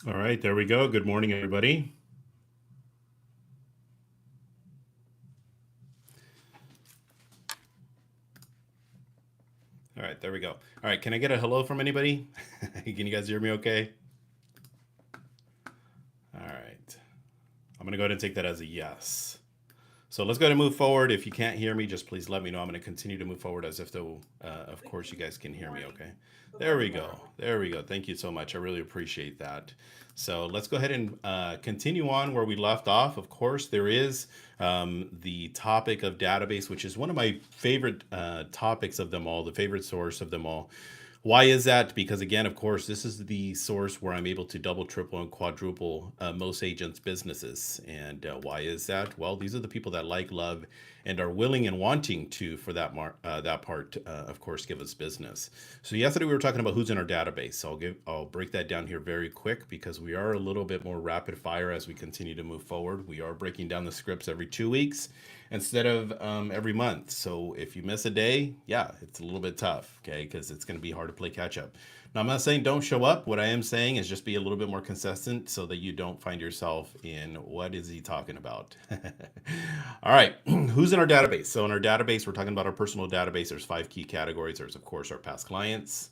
All right, there we go. Good morning, everybody. All right, there we go. All right, can I get a hello from anybody? Can you guys hear me okay? All right. I'm going to go ahead and take that as a yes. So let's go ahead and move forward. If you can't hear me, just please let me know. I'm going to continue to move forward as if though, of course, you guys can hear me okay. There we go. There we go. Thank you so much. I really appreciate that. So let's go ahead and continue on where we left off. Of course, there is the topic of database, which is one of my favorite topics of them all, the favorite source of them all. Why is that? Because again, of course, this is the source where I'm able to double, triple, and quadruple most agents' businesses. And why is that? Well, these are the people that like, love, and are willing and wanting to, for that part, of course, give us business. So yesterday we were talking about who's in our database. So I'll break that down here very quick because we are a little bit more rapid fire as we continue to move forward. We are breaking down the scripts every 2 weeks instead of every month. So if you miss a day, yeah, it's a little bit tough, okay, because it's going to be hard to play catch up. Now, I'm not saying don't show up. What I am saying is just be a little bit more consistent so that you don't find yourself in what is he talking about? All right, who's in our database? So, in our database, we're talking about our personal database. There's 5 key categories. There's, of course, our past clients,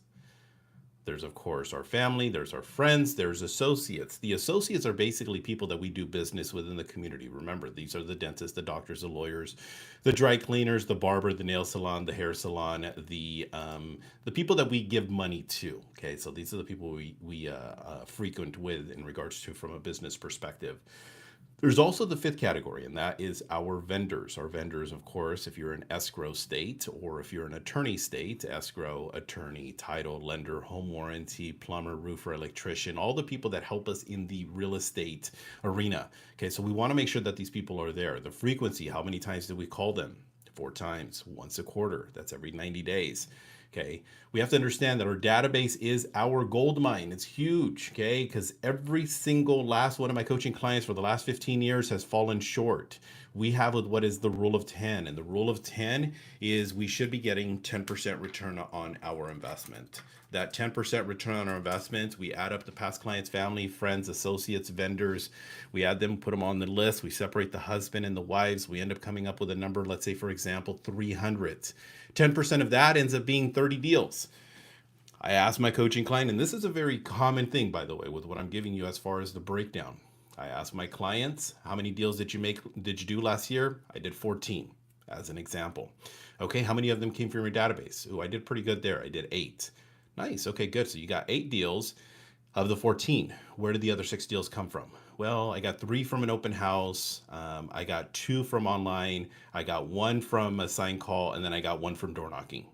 there's, of course, our family, there's our friends, there's associates. The associates are basically people that we do business with in the community. Remember, these are the dentists, the doctors, the lawyers, the dry cleaners, the barber, the nail salon, the hair salon, the people that we give money to. Okay, so these are the people we frequent with in regards to from a business perspective. There's also the fifth category, and that is our vendors. Our vendors, of course, if you're an escrow state or if you're an attorney state, escrow, attorney, title, lender, home warranty, plumber, roofer, electrician, all the people that help us in the real estate arena. Okay, so we want to make sure that these people are there. The frequency, how many times do we call them? 4 times, once a quarter. That's every 90 days. Okay. We have to understand that our database is our gold mine. It's huge. Okay. Because every single last one of my coaching clients for the last 15 years has fallen short. We have what is the rule of 10. And the rule of 10 is we should be getting 10% return on our investment. That 10% return on our investment, we add up the past clients, family, friends, associates, vendors. We add them, put them on the list. We separate the husband and the wives. We end up coming up with a number, let's say, for example, 300. 10% of that ends up being 30 deals. I asked my coaching client, and this is a very common thing, by the way, with what I'm giving you as far as the breakdown. I asked my clients, how many deals did you do last year? I did 14, as an example. Okay, how many of them came from your database? Ooh, I did pretty good there. I did 8. Nice. Okay, good. So you got 8 deals of the 14. Where did the other 6 deals come from? Well, I got 3 from an open house. I got 2 from online. I got 1 from a sign call, and then I got 1 from door knocking.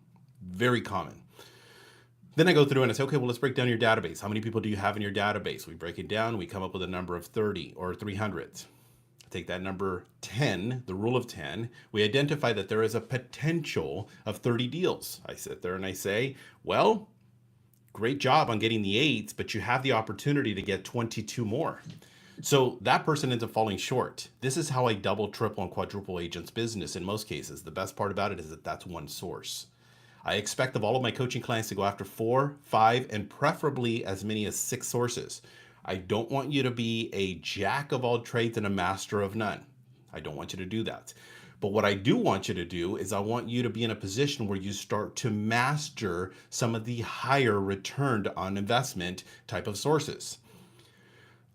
Very common. Then I go through and I say, okay, well, let's break down your database. How many people do you have in your database? We break it down. We come up with a number of 30 or 300. Take that number 10, the rule of 10. We identify that there is a potential of 30 deals. I sit there and I say, well, great job on getting the 8s, but you have the opportunity to get 22 more. So that person ends up falling short. This is how I double, triple, and quadruple agents' business in most cases. The best part about it is that that's one source. I expect of all of my coaching clients to go after 4, 5, and preferably as many as 6 sources. I don't want you to be a jack of all trades and a master of none. I don't want you to do that. But what I do want you to do is I want you to be in a position where you start to master some of the higher return on investment type of sources.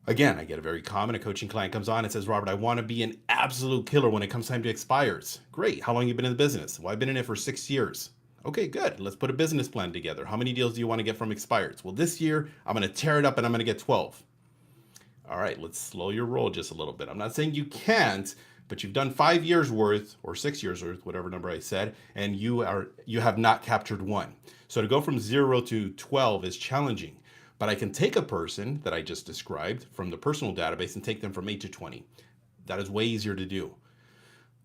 Again, I get a very common. A coaching client comes on and says, Robert, I want to be an absolute killer when it comes time to expires. Great. How long have you been in the business? Well, I've been in it for 6 years. Okay, good. Let's put a business plan together. How many deals do you want to get from expireds? Well, this year I'm going to tear it up and I'm going to get 12. All right, let's slow your roll just a little bit. I'm not saying you can't, but you've done 5 years worth or 6 years worth, whatever number I said, and you have not captured one. So to go from 0 to 12 is challenging. But I can take a person that I just described from the personal database and take them from 8 to 20. That is way easier to do.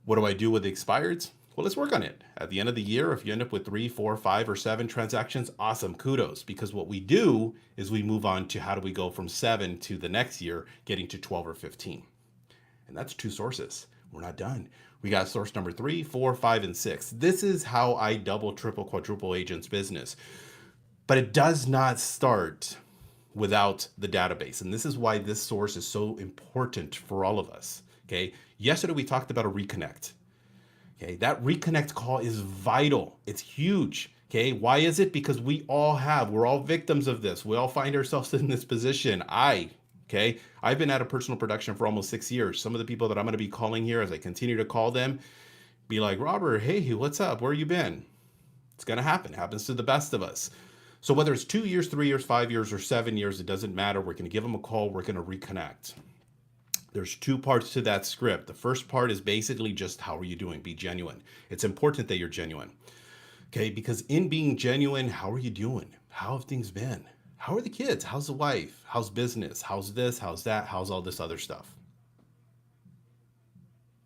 What do I do with the expireds? Well, let's work on it. At the end of the year, if you end up with 3, 4, 5, or 7 transactions, awesome, kudos. Because what we do is we move on to how do we go from 7 to the next year, getting to 12 or 15. And that's 2 sources. We're not done. We got source number 3, 4, 5, and 6. This is how I double, triple, quadruple agents business. But it does not start without the database. And this is why this source is so important for all of us. Okay. Yesterday we talked about a reconnect. Okay. That reconnect call is vital. It's huge. Okay. Why is it? Because we're all victims of this. We all find ourselves in this position. Okay. I've been out of personal production for almost 6 years. Some of the people that I'm going to be calling here as I continue to call them, be like, Robert, hey, what's up? Where you been? It's going to happen. It happens to the best of us. So whether it's 2 years, 3 years, 5 years, or 7 years, it doesn't matter. We're going to give them a call. We're going to reconnect. There's two parts to that script. The first part is basically just how are you doing? Be genuine. It's important that you're genuine. Okay, because in being genuine, how are you doing? How have things been? How are the kids? How's the wife? How's business? How's this? How's that? How's all this other stuff?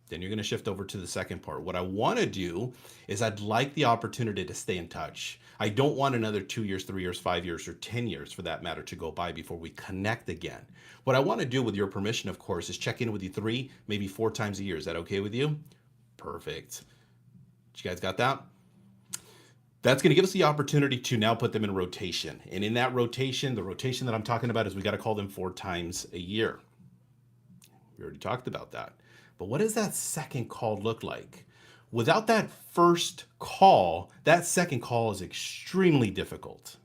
Then you're going to shift over to the second part. What I want to do is I'd like the opportunity to stay in touch. I don't want another 2 years, 3 years, 5 years, or 10 years for that matter to go by before we connect again. What I want to do with your permission, of course, is check in with you 3, maybe 4 times a year. Is that okay with you? Perfect. You guys got that? That's going to give us the opportunity to now put them in rotation. And in that rotation, the rotation that I'm talking about is we got to call them 4 times a year. We already talked about that. But what does that second call look like? Without that first call, that second call is extremely difficult.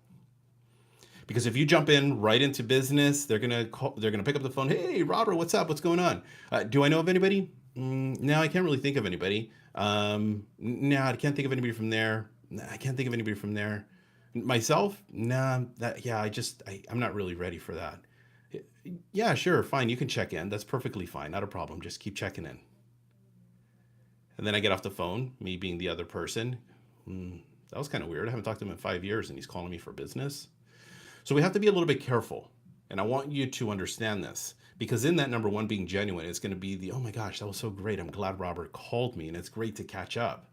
Because if you jump in right into business, they're gonna pick up the phone. Hey, Robert, what's up? What's going on? Do I know of anybody? No, I can't really think of anybody. No, I can't think of anybody from there. Nah, I can't think of anybody from there. Myself? Nah, I'm not really ready for that. Yeah, sure, fine. You can check in. That's perfectly fine. Not a problem. Just keep checking in. And then I get off the phone, me being the other person. That was kind of weird. I haven't talked to him in 5 years and he's calling me for business. So we have to be a little bit careful. And I want you to understand this because in that number one, being genuine, it's going to be oh my gosh, that was so great. I'm glad Robert called me and it's great to catch up.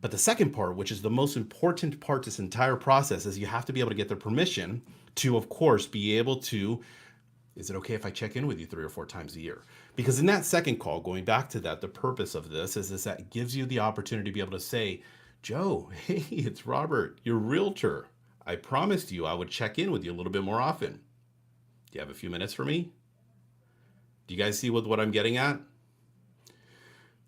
But the second part, which is the most important part of this entire process, is you have to be able to get their permission to, of course, be able to, is it okay if I check in with you 3 or 4 times a year? Because in that second call, going back to that, the purpose of this is that it gives you the opportunity to be able to say, Joe, hey, it's Robert, your realtor. I promised you I would check in with you a little bit more often. Do you have a few minutes for me? Do you guys see what I'm getting at?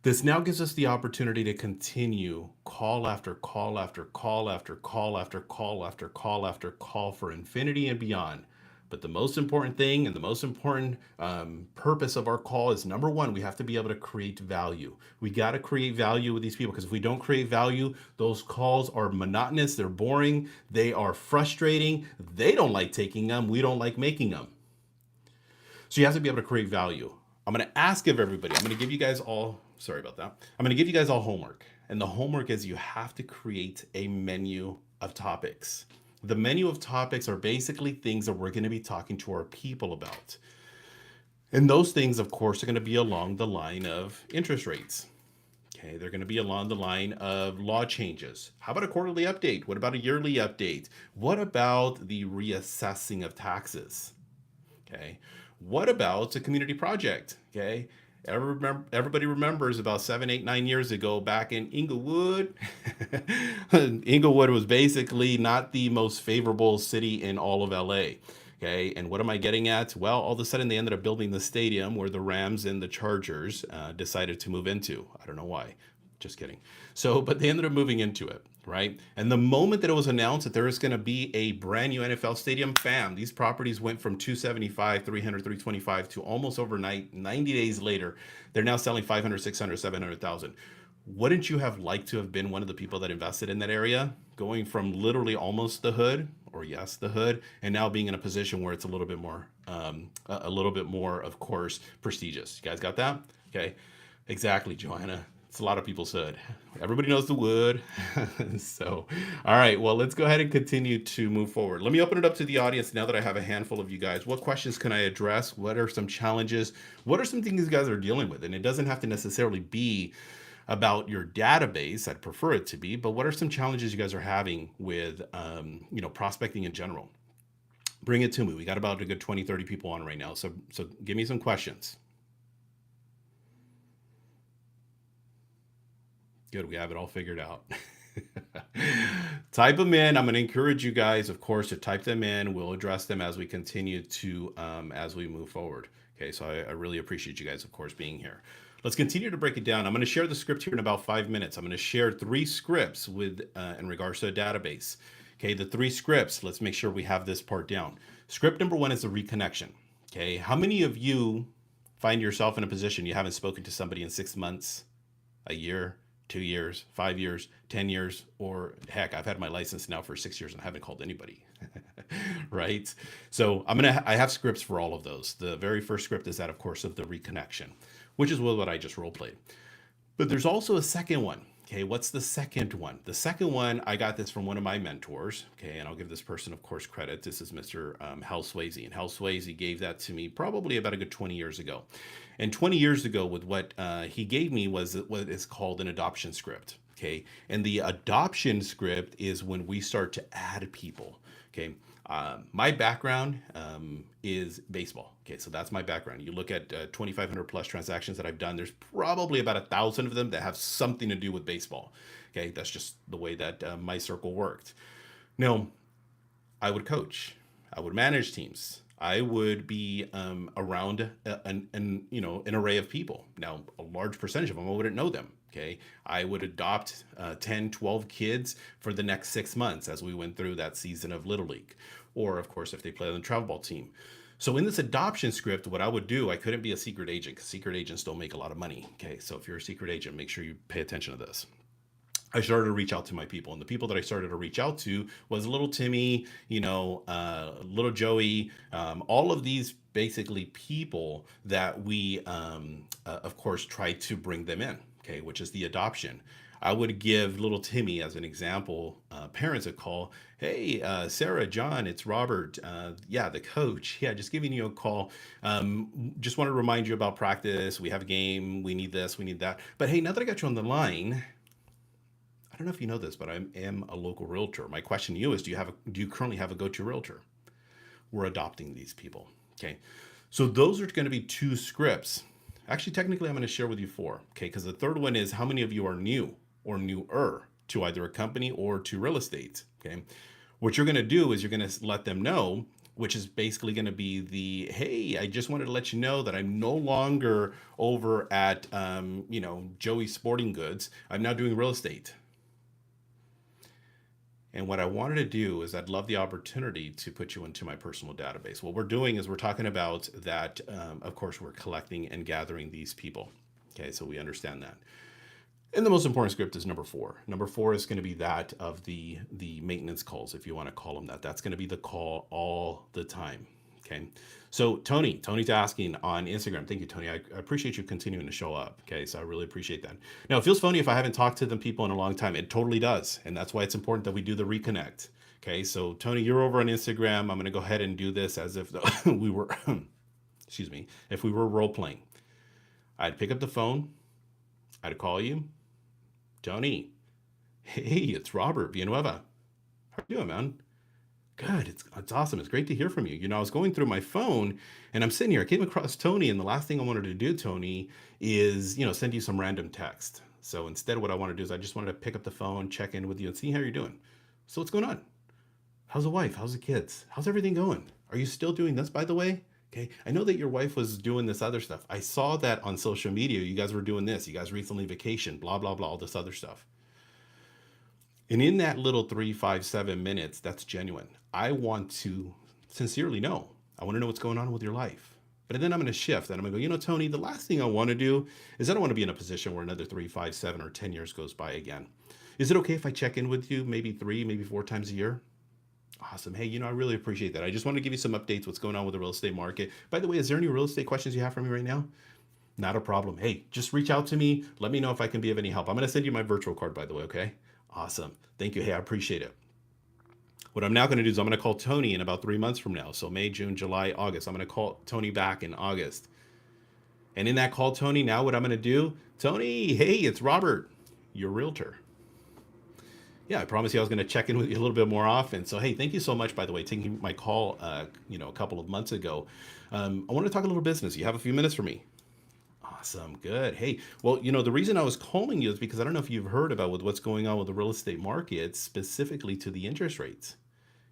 This now gives us the opportunity to continue call after call after call after call after call after call after call for infinity and beyond. But the most important thing and the most important purpose of our call is number one, we have to be able to create value. We got to create value with these people because if we don't create value, those calls are monotonous, they're boring, they are frustrating, they don't like taking them, we don't like making them. So you have to be able to create value. I'm going to ask of everybody, I'm going to give you guys all, sorry about that. I'm going to give you guys all homework. And the homework is you have to create a menu of topics. The menu of topics are basically things that we're going to be talking to our people about. And those things, of course, are going to be along the line of interest rates. Okay, they're going to be along the line of law changes. How about a quarterly update? What about a yearly update? What about the reassessing of taxes? Okay, what about a community project? Okay, everybody remembers about 7, 8, 9 years ago back in Inglewood. Inglewood was basically not the most favorable city in all of LA. Okay, and what am I getting at? Well, all of a sudden they ended up building the stadium where the Rams and the Chargers decided to move into. I don't know why. Just kidding. So, but they ended up moving into it, right? And the moment that it was announced that there is going to be a brand new NFL stadium, bam, these properties went from 275, 300, 325 to almost overnight, 90 days later, they're now selling 500, 600, 700,000. Wouldn't you have liked to have been one of the people that invested in that area, going from literally almost the hood, or yes, the hood, and now being in a position where it's a little bit more, of course, prestigious? You guys got that? Okay, exactly, Joanna. It's a lot of people's hood. Everybody knows the wood. So, all right, well, let's go ahead and continue to move forward. Let me open it up to the audience now that I have a handful of you guys. What questions can I address? What are some challenges? What are some things you guys are dealing with? And it doesn't have to necessarily be about your database. I'd prefer it to be, but what are some challenges you guys are having with, prospecting in general? Bring it to me. We got about a good 20, 30 people on right now. So give me some questions. Good, we have it all figured out. Type them in. I'm going to encourage you guys, of course, to type them in. We'll address them as we continue to, as we move forward. Okay, so I really appreciate you guys, of course, being here. Let's continue to break it down. I'm going to share the script here in about 5 minutes. I'm going to share 3 scripts with in regards to a database. Okay, the 3 scripts. Let's make sure we have this part down. Script number 1 is a reconnection. Okay, how many of you find yourself in a position you haven't spoken to somebody in 6 months, a year, 2 years, 5 years, 10 years, or heck, I've had my license now for 6 years and I haven't called anybody, right? So I have scripts for all of those. The very first script is that, of course, of the reconnection, which is what I just role played. But there's also a second one. Okay, what's the second one? The second one, I got this from one of my mentors. Okay, and I'll give this person, of course, credit. This is Mr. Hal Swayze. And Hal Swayze gave that to me probably about a good 20 years ago. And 20 years ago, with what he gave me was what is called an adoption script. Okay, and the adoption script is when we start to add people. Okay, my background is baseball. Okay, so that's my background. You look at 2,500 plus transactions that I've done. There's probably about 1,000 of them that have something to do with baseball. Okay, that's just the way that my circle worked. Now, I would coach. I would manage teams. I would be around an array of people. Now, a large percentage of them, I wouldn't know them. Okay, I would adopt 10, 12 kids for the next 6 months as we went through that season of Little League. Or, of course, if they play on the travel ball team. So in this adoption script, what I would do, I couldn't be a secret agent because secret agents don't make a lot of money. Okay, so if you're a secret agent, make sure you pay attention to this. I started to reach out to my people, and the people that I started to reach out to was little Timmy, little Joey, all of these basically people that we, of course, try to bring them in, okay, which is the adoption. I would give little Timmy, as an example, parents a call. Hey, Sarah, John, it's Robert. Yeah, the coach. Yeah, just giving you a call. Just want to remind you about practice. We have a game. We need this. We need that. But hey, now that I got you on the line, I don't know if you know this, but I am a local realtor. My question to you is, do you currently have a go-to realtor? We're adopting these people. Okay, so those are going to be 2 scripts. Actually, technically, I'm going to share with you 4. Okay, because the third one is how many of you are new or newer to either a company or to real estate. Okay, what you're going to do is you're going to let them know, which is basically going to be the, hey, I just wanted to let you know that I'm no longer over at Joey's Sporting Goods. I'm now doing real estate. And what I wanted to do is I'd love the opportunity to put you into my personal database. What we're doing is we're talking about that, of course, we're collecting and gathering these people. Okay, so we understand that. And the most important script is number 4. Number 4 is going to be that of the maintenance calls, if you want to call them that. That's going to be the call all the time. Okay, so Tony's asking on Instagram. Thank you, Tony. I appreciate you continuing to show up. Okay, so I really appreciate that. Now, it feels funny if I haven't talked to them people in a long time. It totally does, and that's why it's important that we do the reconnect. Okay, so Tony, you're over on Instagram. I'm going to go ahead and do this as if we were, excuse me, if we were role playing. I'd pick up the phone. I'd call you, Tony. Hey, it's Robert Villanueva. How you doing, man? Good. It's awesome. It's great to hear from you. I was going through my phone and I'm sitting here. I came across Tony, and the last thing I wanted to do, Tony, is, send you some random text. So instead, what I want to do is I just wanted to pick up the phone, check in with you, and see how you're doing. So what's going on? How's the wife? How's the kids? How's everything going? Are you still doing this, by the way? Okay. I know that your wife was doing this other stuff. I saw that on social media. You guys were doing this. You guys recently vacationed, blah, blah, blah, all this other stuff. And in that little 3, 5, 7 minutes, that's genuine. I want to sincerely know. I want to know what's going on with your life. But then I'm going to shift and I'm going to go, Tony, the last thing I want to do is I don't want to be in a position where another 3, 5, 7, or 10 years goes by again. Is it okay if I check in with you maybe 3, maybe 4 times a year? Awesome. Hey, I really appreciate that. I just want to give you some updates, what's going on with the real estate market. By the way, is there any real estate questions you have for me right now? Not a problem. Hey, just reach out to me. Let me know if I can be of any help. I'm going to send you my virtual card, by the way, okay? Awesome. Thank you. Hey, I appreciate it. What I'm now going to do is I'm going to call Tony in about 3 months from now. So May, June, July, August. I'm going to call Tony back in August. And in that call, Tony, now what I'm going to do, Tony, hey, it's Robert, your realtor. Yeah, I promised you I was going to check in with you a little bit more often. So, hey, thank you so much, by the way, taking my call, a couple of months ago. I want to talk a little business. You have a few minutes for me? Awesome. Good. Hey, well, the reason I was calling you is because I don't know if you've heard about with what's going on with the real estate market, specifically to the interest rates.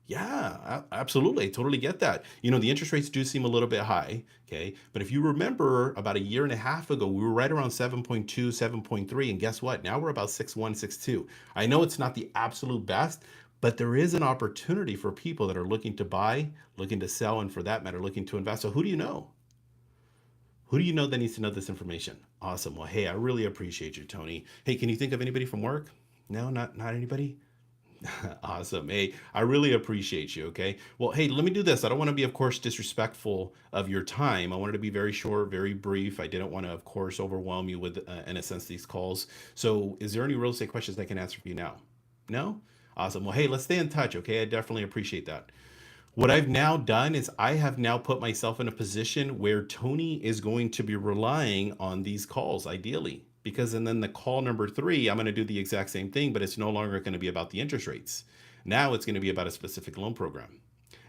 Yeah, absolutely. I totally get that. The interest rates do seem a little bit high. Okay. But if you remember about a year and a half ago, we were right around 7.2, 7.3. And guess what? Now we're about 6.1, 6.2. I know it's not the absolute best, but there is an opportunity for people that are looking to buy, looking to sell, and for that matter, looking to invest. So who do you know? Who do you know that needs to know this information? Awesome. Well, hey, I really appreciate you, Tony. Hey, can you think of anybody from work? No, not anybody? Awesome. Hey, I really appreciate you. Okay. Well, hey, let me do this. I don't want to be, of course, disrespectful of your time. I wanted to be very short, very brief. I didn't want to, of course, overwhelm you with, in a sense, these calls. So, is there any real estate questions I can answer for you now? No? Awesome. Well, hey, let's stay in touch. Okay. I definitely appreciate that. What I've now done is I have now put myself in a position where Tony is going to be relying on these calls, ideally. Because, and then the call number three, I'm going to do the exact same thing, but it's no longer going to be about the interest rates. Now it's going to be about a specific loan program.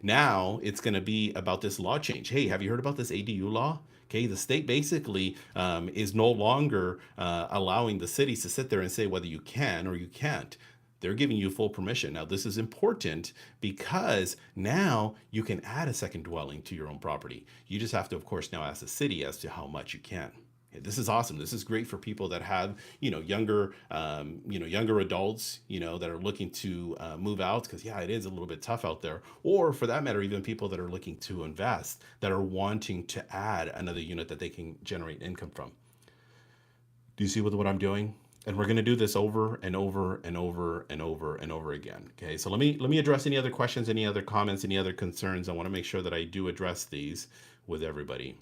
Now it's going to be about this law change. Hey, have you heard about this ADU law? Okay, the state basically is no longer allowing the cities to sit there and say whether you can or you can't. They're giving you full permission. Now, this is important because now you can add a second dwelling to your own property. You just have to, of course, now ask the city as to how much you can. Okay, this is awesome. This is great for people that have, younger adults, that are looking to move out because, yeah, it is a little bit tough out there. Or for that matter, even people that are looking to invest that are wanting to add another unit that they can generate income from. Do you see what I'm doing? And we're going to do this over and over and over and over and over again. Okay, so let me address any other questions, any other comments, any other concerns. I want to make sure that I do address these with everybody.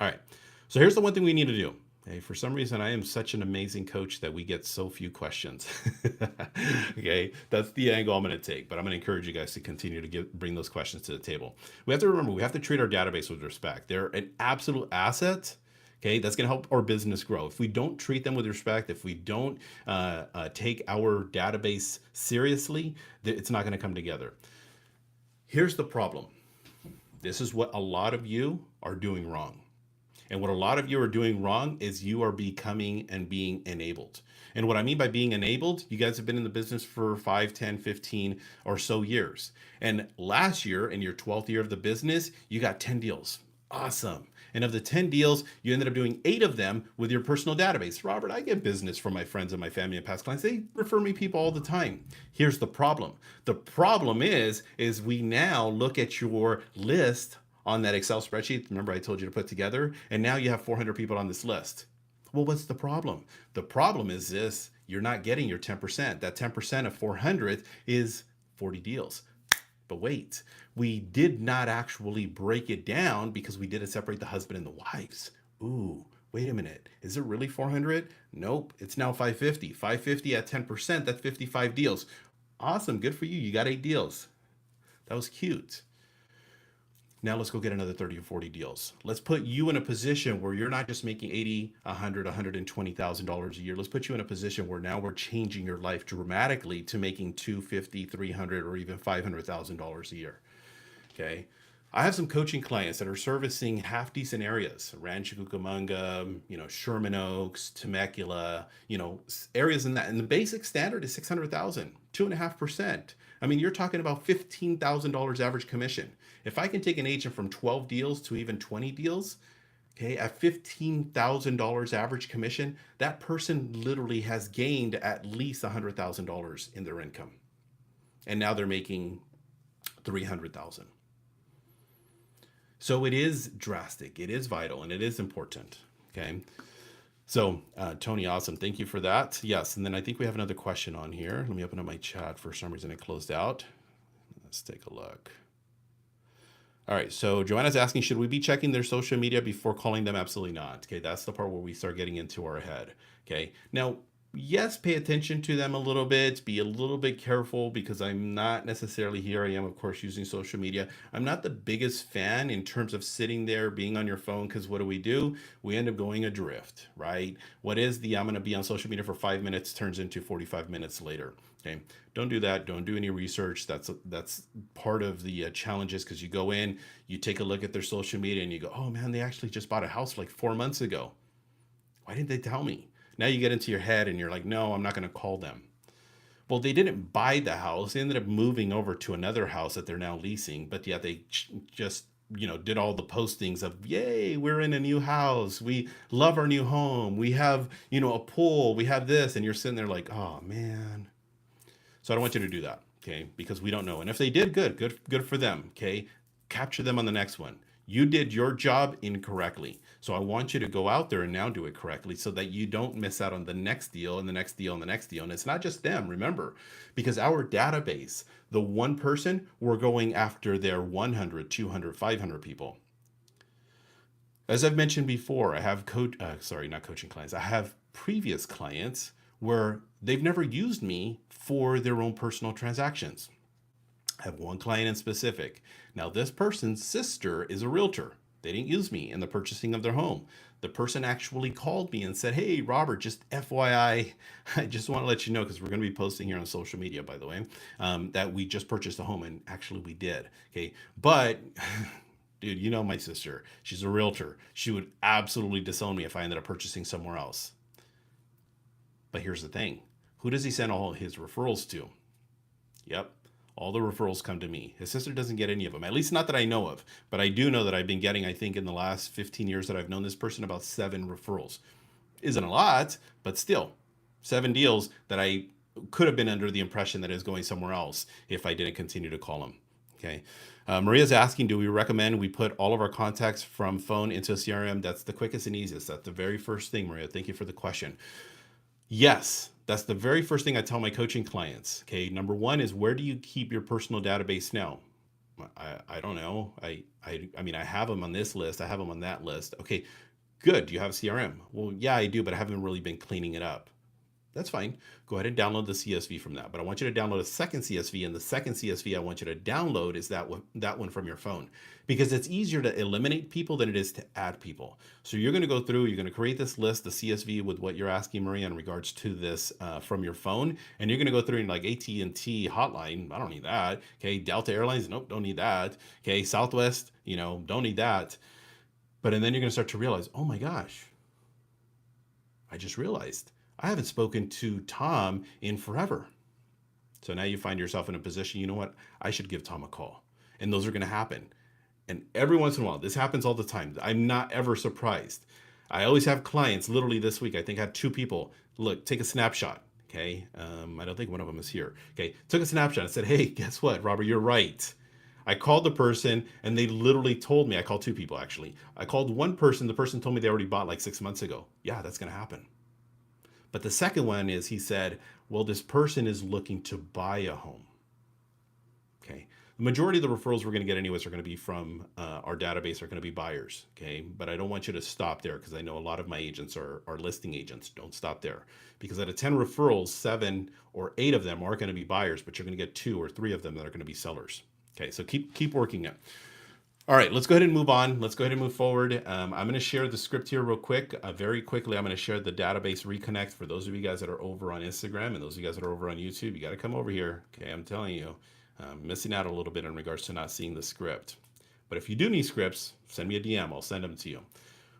All right, so here's the one thing we need to do. Okay, for some reason, I am such an amazing coach that we get so few questions. Okay, that's the angle I'm going to take, but I'm going to encourage you guys to continue to bring those questions to the table. We have to remember, we have to treat our database with respect. They're an absolute asset. Okay, that's going to help our business grow. If we don't treat them with respect, if we don't take our database seriously, it's not going to come together. Here's the problem. This is what a lot of you are doing wrong. And what a lot of you are doing wrong is you are becoming and being enabled. And what I mean by being enabled, you guys have been in the business for 5, 10, 15 or so years. And last year, in your 12th year of the business, you got 10 deals. Awesome. And of the 10 deals, you ended up doing 8 of them with your personal database. Robert, I get business from my friends and my family and past clients. They refer me people all the time. Here's the problem. The problem is we now look at your list on that Excel spreadsheet. Remember I told you to put together, and now you have 400 people on this list. Well, what's the problem? The problem is this: you're not getting your 10%. That 10% of 400 is 40 deals. But wait, we did not actually break it down because we didn't separate the husband and the wives. Ooh, wait a minute. Is it really 400? Nope, it's now 550. 550 at 10%, that's 55 deals. Awesome, good for you. You got 8 deals. That was cute. Now let's go get another 30 or 40 deals. Let's put you in a position where you're not just making 80, 100, $120,000 a year. Let's put you in a position where now we're changing your life dramatically to making 250, 300, or even $500,000 a year. Okay. I have some coaching clients that are servicing half decent areas: Rancho Cucamonga, Sherman Oaks, Temecula, areas in that. And the basic standard is 600,000, 2.5%. I mean, you're talking about $15,000 average commission. If I can take an agent from 12 deals to even 20 deals, okay, at $15,000 average commission, that person literally has gained at least $100,000 in their income. And now they're making $300,000. So it is drastic, it is vital, and it is important. Okay. So Tony, awesome. Thank you for that. Yes. And then I think we have another question on here. Let me open up my chat. For some reason it closed out. Let's take a look. All right. So Joanna's asking, should we be checking their social media before calling them? Absolutely not. Okay. That's the part where we start getting into our head. Okay. Now, yes, pay attention to them a little bit, be a little bit careful because I'm not necessarily here. I am, of course, using social media. I'm not the biggest fan in terms of sitting there being on your phone because what do? We end up going adrift, right? What is the I'm going to be on social media for 5 minutes turns into 45 minutes later. Okay, don't do that. Don't do any research. That's part of the challenges because you go in, you take a look at their social media, and you go, oh man, they actually just bought a house like 4 months ago. Why didn't they tell me? Now you get into your head and you're like, no, I'm not going to call them. Well, they didn't buy the house. They ended up moving over to another house that they're now leasing, but yet they just, did all the postings of, yay, we're in a new house. We love our new home. We have, a pool. We have this. And you're sitting there like, oh, man. So I don't want you to do that, okay? Because we don't know. And if they did, good for them, okay? Capture them on the next one. You did your job incorrectly. So I want you to go out there and now do it correctly so that you don't miss out on the next deal and the next deal and the next deal. And it's not just them, remember, because our database, the one person, we're going after their 100, 200, 500 people. As I've mentioned before, I have not coaching clients. I have previous clients where they've never used me for their own personal transactions. I have one client in specific. Now, this person's sister is a realtor. They didn't use me in the purchasing of their home. The person actually called me and said, hey, Robert, just FYI, I just want to let you know, because we're going to be posting here on social media, by the way, that we just purchased a home. And actually, we did. Okay. But dude, you know my sister. She's a realtor. She would absolutely disown me if I ended up purchasing somewhere else. But here's the thing. Who does he send all his referrals to? Yep. All the referrals come to me. His sister doesn't get any of them, at least not that I know of. But I do know that I've been getting, I think, in the last 15 years that I've known this person, about 7 referrals. Isn't a lot, but still, 7 deals that I could have been under the impression that is going somewhere else if I didn't continue to call them. Okay. Maria's asking, do we recommend we put all of our contacts from phone into a CRM? That's the quickest and easiest. That's the very first thing, Maria. Thank you for the question. Yes, that's the very first thing I tell my coaching clients. Okay, number one is, where do you keep your personal database now? I don't know. I mean, I have them on this list. I have them on that list. Okay, good. Do you have CRM? Well, yeah, I do, but I haven't really been cleaning it up. That's fine. Go ahead and download the CSV from that. But I want you to download a second CSV, and the second CSV I want you to download is that one from your phone, because it's easier to eliminate people than it is to add people. So you're going to go through, you're going to create this list, the CSV, with what you're asking, Maria, in regards to this from your phone, and you're going to go through and like AT&T hotline. I don't need that. Okay, Delta Airlines, nope, don't need that. Okay, Southwest, don't need that. But and then you're going to start to realize, oh my gosh, I just realized I haven't spoken to Tom in forever. So now you find yourself in a position, you know what? I should give Tom a call. And those are going to happen. And every once in a while, this happens all the time. I'm not ever surprised. I always have clients, literally this week, I think I had 2 people, look, take a snapshot. Okay. I don't think one of them is here. Okay. Took a snapshot and said, hey, guess what, Robert, you're right. I called the person and they literally told me, I called 2 people actually. I called one person. The person told me they already bought like 6 months ago. Yeah, that's going to happen. But the second one is, he said, well, this person is looking to buy a home. Okay. The majority of the referrals we're going to get anyways are going to be from our database, are going to be buyers. Okay. But I don't want you to stop there, because I know a lot of my agents are listing agents. Don't stop there, because out of 10 referrals, 7 or 8 of them are going to be buyers, but you're going to get 2 or 3 of them that are going to be sellers. Okay. So keep working it. All right, let's go ahead and move on. Let's go ahead and move forward. I'm going to share the script here real quick. Very quickly, I'm going to share the database reconnect for those of you guys that are over on Instagram, and those of you guys that are over on YouTube. You got to come over here. Okay, I'm telling you, I'm missing out a little bit in regards to not seeing the script. But if you do need scripts, send me a DM. I'll send them to you.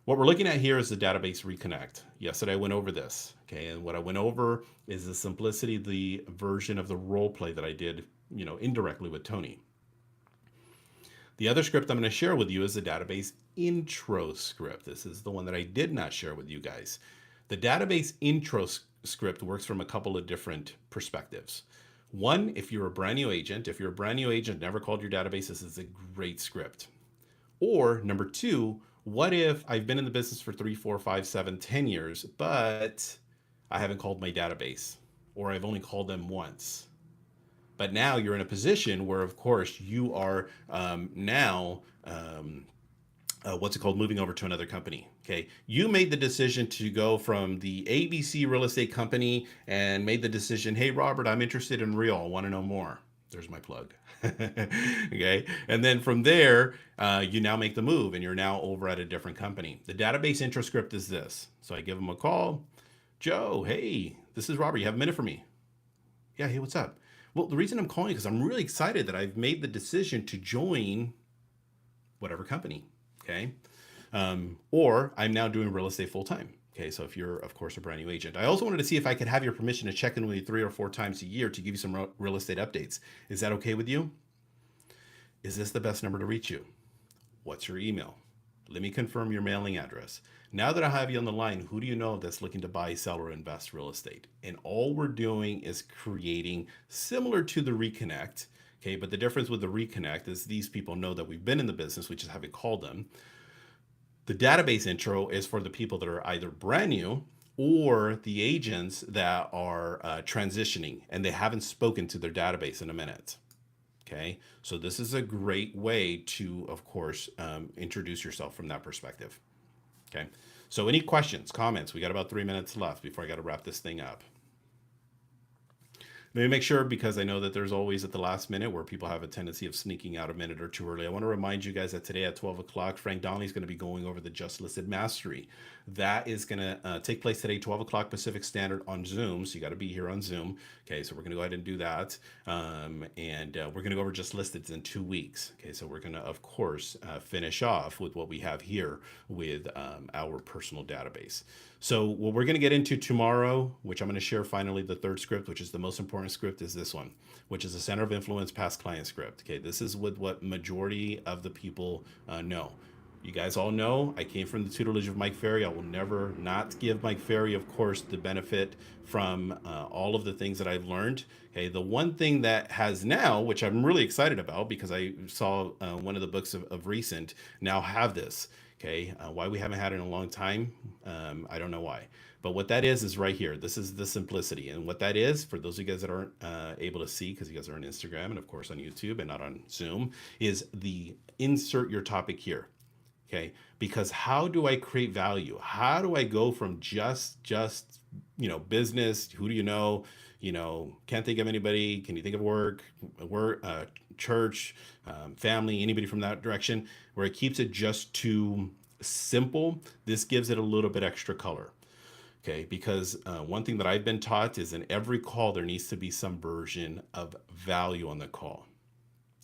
What we're looking at here is the database reconnect. Yesterday, I went over this. Okay, and what I went over is the simplicity, the version of the role play that I did, indirectly with Tony. The other script I'm going to share with you is the database intro script. This is the one that I did not share with you guys. The database intro script works from a couple of different perspectives. One, if you're a brand new agent, never called your database, this is a great script. Or number 2, what if I've been in the business for 3, 4, 5, 7, 10 years, but I haven't called my database, or I've only called them once. But now you're in a position where, of course, you are now what's it called, moving over to another company. Okay, you made the decision to go from the ABC real estate company and made the decision, hey Robert, I'm interested in real, I want to know more. There's my plug. Okay, and then from there you now make the move and you're now over at a different company. The database intro script is this. So I give him a call. Joe, hey, this is Robert, you have a minute for me? Yeah, hey, what's up? Well, the reason I'm calling is because I'm really excited that I've made the decision to join whatever company. Okay. Or I'm now doing real estate full time. Okay. So if you're, of course, a brand new agent, I also wanted to see if I could have your permission to check in with you 3 or 4 times a year to give you some real estate updates. Is that okay with you? Is this the best number to reach you? What's your email? Let me confirm your mailing address. Now that I have you on the line, who do you know that's looking to buy, sell, or invest real estate? And all we're doing is creating similar to the Reconnect. Okay, but the difference with the Reconnect is these people know that we've been in the business, we just haven't called them. The database intro is for the people that are either brand new or the agents that are transitioning and they haven't spoken to their database in a minute. Okay, so this is a great way to, of course, introduce yourself from that perspective. Okay, so any questions, comments? We got about 3 minutes left before I got to wrap this thing up. Let me make sure, because I know that there's always at the last minute where people have a tendency of sneaking out a minute or two early. I want to remind you guys that today at 12 o'clock, Frank Donnelly is going to be going over the Just Listed Mastery. That is going to take place today, 12 o'clock Pacific Standard on Zoom. So you got to be here on Zoom. Okay, so we're going to go ahead and do that. We're going to go over Just Listed in 2 weeks. Okay, so we're going to, of course, finish off with what we have here with our personal database. So what we're going to get into tomorrow, which I'm going to share finally the third script, which is the most important script, is this one, which is the Center of Influence Past Client script. Okay, this is what majority of the people know. You guys all know I came from the tutelage of Mike Ferry. I will never not give Mike Ferry, of course, the benefit from all of the things that I've learned. Okay, the one thing that has now, which I'm really excited about because I saw one of the books of recent now have this. Okay, why we haven't had it in a long time, I don't know why. But what that is right here. This is the simplicity. And what that is, for those of you guys that aren't able to see, because you guys are on Instagram and of course on YouTube and not on Zoom, is the insert your topic here. Okay, because how do I create value? How do I go from just business? Who do you know? Can't think of anybody. Can you think of work, church, family, anybody from that direction, where it keeps it just too simple? This gives it a little bit extra color. Okay, because one thing that I've been taught is in every call, there needs to be some version of value on the call.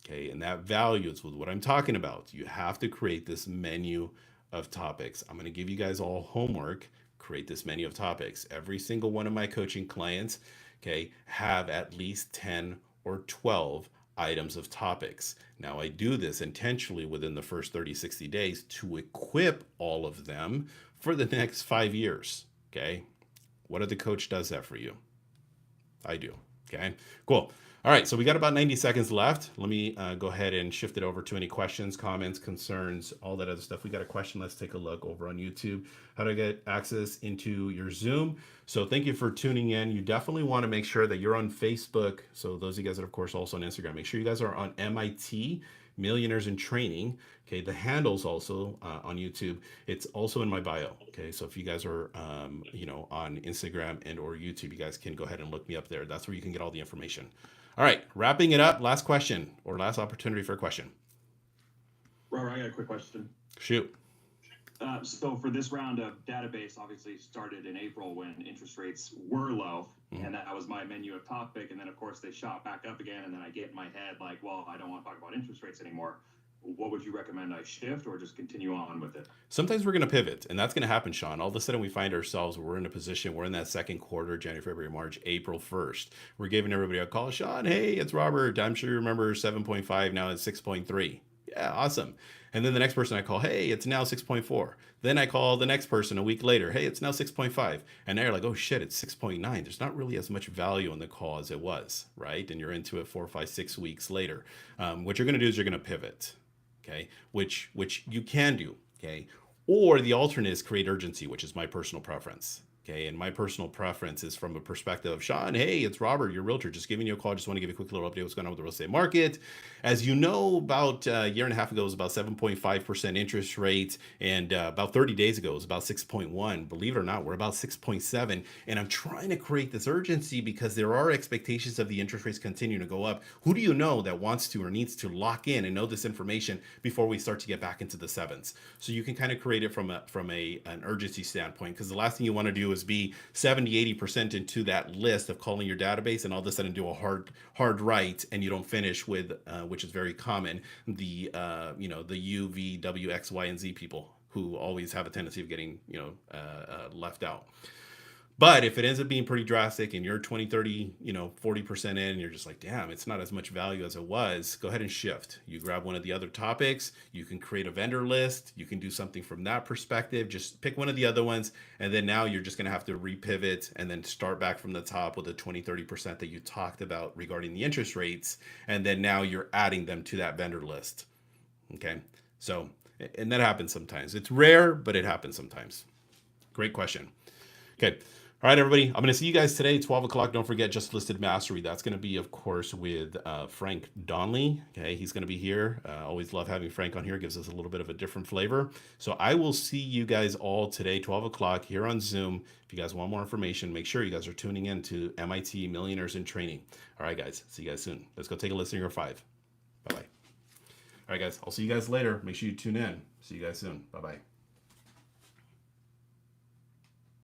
Okay, and that value is with what I'm talking about. You have to create this menu of topics. I'm going to give you guys all homework. Create this menu of topics. Every single one of my coaching clients, okay, have at least 10 or 12 items of topics. Now, I do this intentionally within the first 30, 60 days to equip all of them for the next 5 years. Okay, what other coach does that for you? I do. Okay, cool. All right, so we got about 90 seconds left. Let me go ahead and shift it over to any questions, comments, concerns, all that other stuff. We got a question. Let's take a look over on YouTube. How to get access into your Zoom. So thank you for tuning in. You definitely want to make sure that you're on Facebook. So those of you guys that, of course, also on Instagram, make sure you guys are on MIT Millionaires in Training. Okay, the handle's also on YouTube. It's also in my bio. Okay, so if you guys are on Instagram and or YouTube, you guys can go ahead and look me up there. That's where you can get all the information. All right, wrapping it up. Last question or last opportunity for a question. Robert, I got a quick question. Shoot. So for this round of database, obviously started in April when interest rates were low, and that was my menu of topic. And then, of course, they shot back up again. And then I get in my head like, well, I don't want to talk about interest rates anymore. What would you recommend I shift or just continue on with it? Sometimes we're going to pivot, and that's going to happen, Sean. All of a sudden we find ourselves, we're in a position, we're in that second quarter, January, February, March, April 1st. We're giving everybody a call. Sean, hey, it's Robert. I'm sure you remember 7.5. Now it's 6.3. Yeah, awesome. And then the next person I call, hey, it's now 6.4. Then I call the next person a week later, hey, it's now 6.5. And they're like, oh shit, it's 6.9. There's not really as much value in the call as it was, right? And you're into it 4, 5, 6 weeks later. What you're going to do is you're going to pivot, okay? Which you can do, okay? Or the alternate is create urgency, which is my personal preference. Okay, and my personal preference is from a perspective of Sean. Hey, it's Robert, your realtor. Just giving you a call. Just want to give you a quick little update. What's going on with the real estate market? As you know, about a year and a half ago, it was about 7.5% interest rate, and about 30 days ago, it was about 6.1. Believe it or not, we're about 6.7. And I'm trying to create this urgency because there are expectations of the interest rates continuing to go up. Who do you know that wants to or needs to lock in and know this information before we start to get back into the sevens? So you can kind of create it from an urgency standpoint, because the last thing you want to do is be 70-80% into that list of calling your database and all of a sudden do a hard right and you don't finish with which is very common, the the U, V, W, X, Y, and Z people who always have a tendency of getting left out. But if it ends up being pretty drastic and you're 20, 30, 40% in, and you're just like, damn, it's not as much value as it was, go ahead and shift. You grab one of the other topics, you can create a vendor list, you can do something from that perspective, just pick one of the other ones, and then now you're just going to have to repivot and then start back from the top with the 20, 30% that you talked about regarding the interest rates, and then now you're adding them to that vendor list. Okay, so, and that happens sometimes. It's rare, but it happens sometimes. Great question. Okay. All right, everybody. I'm going to see you guys today, 12 o'clock. Don't forget Just Listed Mastery. That's going to be, of course, with Frank Donnelly. Okay, he's going to be here. Always love having Frank on here. Gives us a little bit of a different flavor. So I will see you guys all today, 12 o'clock here on Zoom. If you guys want more information, make sure you guys are tuning in to MIT Millionaires in Training. All right, guys. See you guys soon. Let's go take a listen to your 5. Bye-bye. All right, guys. I'll see you guys later. Make sure you tune in. See you guys soon. Bye-bye.